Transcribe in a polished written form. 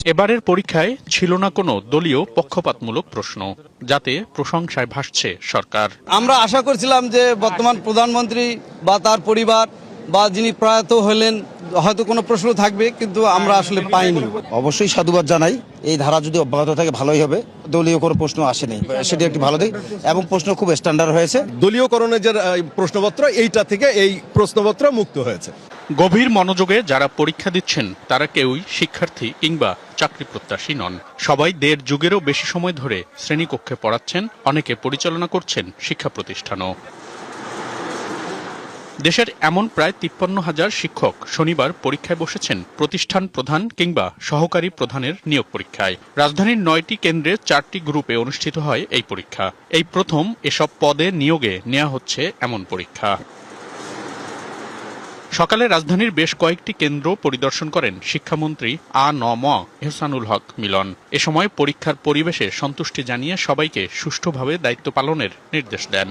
এবারের পরীক্ষায় ছিল না কোনো দলীয় পক্ষপাতমূলক প্রশ্ন, যাতে প্রশংসায় ভাসছে সরকার। আমরা আশা করছিলাম যে বর্তমান প্রধানমন্ত্রী বা তার পরিবার বা যিনি প্রয়াত হলেন হয়তো কোনো প্রশ্ন থাকবে, কিন্তু আমরা আসলে পাইনি। অবশ্যই সাধুবাদ জানাই। এই ধারা যদি অব্যাহত থাকে ভালোই হবে। দলীয় কোনো প্রশ্ন আসেনি, সেটি একটি ভালো দিক এবং প্রশ্ন খুব স্ট্যান্ডার্ড হয়েছে। দলীয়করণের যে প্রশ্নপত্র, এইটা থেকে এই প্রশ্নপত্র মুক্ত হয়েছে। গভীর মনোযোগে যারা পরীক্ষা দিচ্ছেন তারা কেউই শিক্ষার্থী কিংবা চাকরি প্রত্যাশী নন। সবাই দেড় যুগেরও বেশি সময় ধরে শ্রেণীকক্ষে পড়াচ্ছেন, অনেকে পরিচালনা করছেন শিক্ষা প্রতিষ্ঠানও। দেশের এমন প্রায় 53,000 শিক্ষক শনিবার পরীক্ষায় বসেছেন প্রতিষ্ঠান প্রধান কিংবা সহকারী প্রধানের নিয়োগ পরীক্ষায়। রাজধানীর 9টি কেন্দ্রে 4টি গ্রুপে অনুষ্ঠিত হয় এই পরীক্ষা। এই প্রথম এসব পদে নিয়োগে নেওয়া হচ্ছে এমন পরীক্ষা। সকালে রাজধানীর বেশ কয়েকটি কেন্দ্র পরিদর্শন করেন শিক্ষামন্ত্রী আ.ন.ম এহসানুল হক মিলন। এ সময় পরীক্ষার পরিবেশে সন্তুষ্টি জানিয়ে সবাইকে সুষ্ঠুভাবে দায়িত্ব পালনের নির্দেশ দেন।